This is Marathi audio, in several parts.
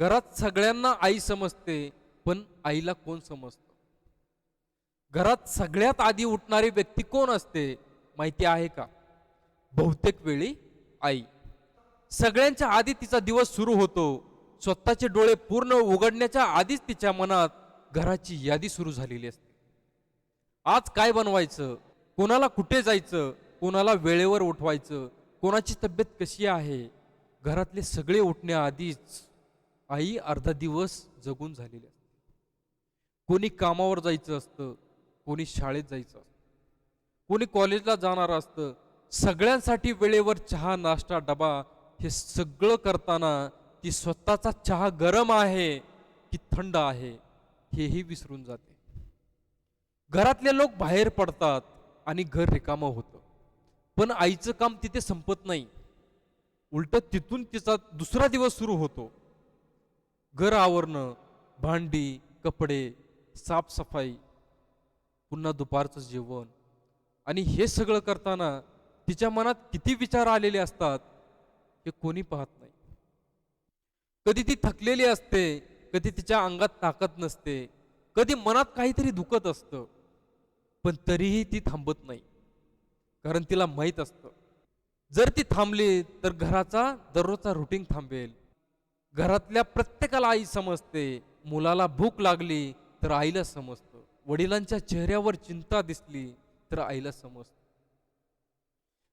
घरात सगळ्यांना आई समजते, पण आईला कोण समजतं? घरात सगळ्यात आधी उठणारी व्यक्ती कोण असते माहिती आहे का? बहुतेक वेळी आई. सगळ्यांच्या आधी तिचा दिवस सुरू होतो. स्वतःचे डोळे पूर्ण उघडण्याच्या आधीच तिच्या मनात घराची यादी सुरू झालेली असते. आज काय बनवायचं, कोणाला कुठे जायचं, कोणाला वेळेवर उठवायचं, कोणाची तब्येत कशी आहे, घरातले सगळे उठण्याआधीच आई अर्धा दिवस जगून झालेली असते. कोणी कामावर जायचं असतं, कोणी शाळेत जायचं असतं, कोणी कॉलेजला जाणार असतं. सगळ्यांसाठी वेळेवर चहा, नाश्ता, डबा हे सगळं करताना ती स्वतःचा चहा गरम आहे की थंड आहे हेही विसरून जाते. घरातले लोक बाहेर पडतात आणि घर रिकामं होतं. पण आईचं काम तिथे संपत नाही. उलट तिथून तिचा दुसरा दिवस सुरू होतो. घर आवरणं, भांडी, कपडे, साफसफाई, पुन्हा दुपारचं जेवण. आणि हे सगळं करताना तिच्या मनात किती विचार आलेले असतात हे कोणी पाहत नाही. कधी ती थकलेली असते, कधी तिच्या अंगात ताकद नसते, कधी मनात काहीतरी दुखत असतं. पण तरीही ती थांबत नाही. कारण तिला माहीत असतं, जर ती थांबली तर घराचा दररोजचा रुटीन थांबेल. घरातल्या प्रत्येकाला आई समजते. मुलाला भूक लागली तर आईला समजतं. वडिलांच्या चेहऱ्यावर चिंता दिसली तर आईला समजतं.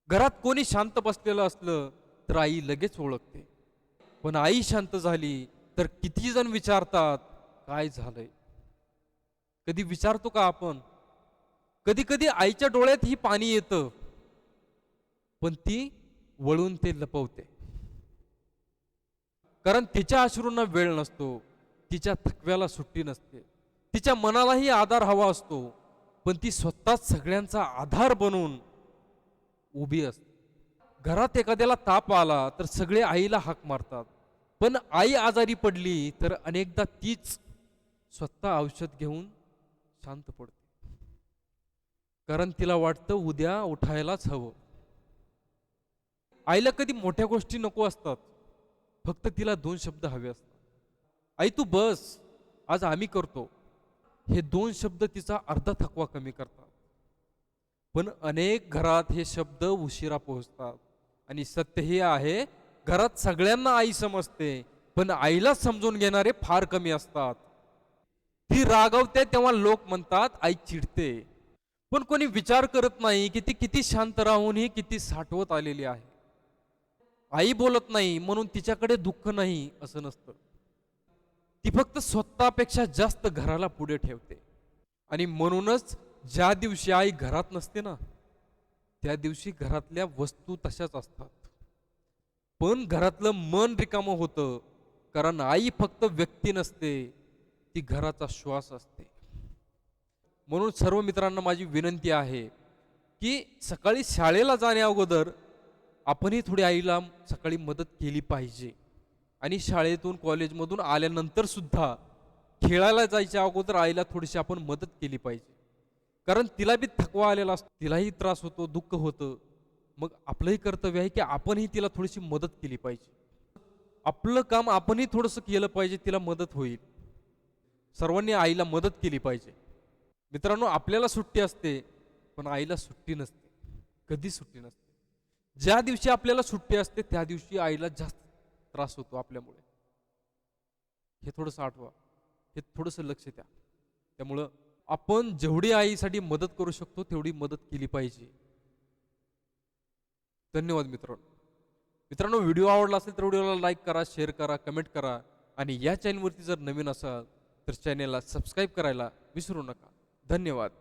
घरात कोणी शांत बसलेलं असलं तर आई लगेच ओळखते. पण आई शांत झाली तर किती जण विचारतात काय झालंय. कधी विचारतो का आपण? कधी कधी आईच्या डोळ्यात ही पाणी येतं, पण ती वळून ते लपवते. कारण तिच्या अश्रूंना वेळ नसतो, तिच्या थकव्याला सुट्टी नसते, तिच्या मनालाही आधार हवा असतो. पण ती स्वतःच सगळ्यांचा आधार बनून उभी असते. घरात एखाद्याला ताप आला तर सगळे आईला हाक मारतात. पण आई आजारी पडली तर अनेकदा तीच स्वतः औषध घेऊन शांत पडते. कारण तिला वाटतं उद्या उठायलाच हवं. आईला कधी मोठ्या गोष्टी नको असतात, फक्त तिला 2 शब्द हवे असतात. आई तू बस, आज आम्ही करतो. हे 2 शब्द तिचा अर्धा थकवा कमी करतात. पण अनेक घरात हे शब्द उशिरा पोहोचतात. आणि सत्य हे आहे, घरात सगळ्यांना आई समजते, पण आईला समजून घेणारे फार कमी असतात. ती रागवते तेव्हा लोक म्हणतात आई चिडते. पण कोणी विचार करत नाही की ती किती शांत राहूनही किती साठवत आलेली आहे. आई बोलत नाही म्हणून तिच्याकडे दुःख नाही असं नसतं. ती फक्त स्वतःपेक्षा जास्त घराला पुढे ठेवते. आणि म्हणूनच ज्या दिवशी आई घरात नसते ना, त्या दिवशी घरातल्या वस्तू तशाच असतात, पण घरातलं मन रिकामं होतं. कारण आई फक्त व्यक्ती नसते, ती घराचा श्वास असते. म्हणून सर्व मित्रांना माझी विनंती आहे की सकाळी शाळेला जाण्या अगोदर आपणही थोडी आईला सकाळी मदत केली पाहिजे. आणि शाळेतून कॉलेजमधून आल्यानंतर सुद्धा खेळायला जायच्या अगोदर आईला थोडीशी आपण मदत केली पाहिजे. कारण तिला बी थकवा आलेला असतो, तिलाही त्रास होतो, दुःख होतं. मग आपलंही कर्तव्य आहे की आपणही तिला थोडीशी मदत केली पाहिजे. आपलं काम आपणही थोडंसं केलं पाहिजे, तिला मदत होईल. सर्वांनी आईला मदत केली पाहिजे. मित्रांनो, आपल्याला सुट्टी असते पण आईला सुट्टी नसते, कधी सुट्टी नसते. ज्या दिवशी आपल्याला सुट्टी असते त्या दिवशी आईला जास्त त्रास होतो आपल्यामुळे. हे थोडंसं आठवा, हे थोडंसं लक्ष द्या. त्यामुळं आपण जेवढी आईसाठी मदत करू शकतो तेवढी मदत केली पाहिजे. धन्यवाद मित्रांनो. मित्रांनो, व्हिडिओ आवडला असेल तर व्हिडिओला लाईक करा, शेअर करा, कमेंट करा. आणि या चॅनलवरती जर नवीन असाल तर चॅनलला सबस्क्राईब करायला विसरू नका. धन्यवाद.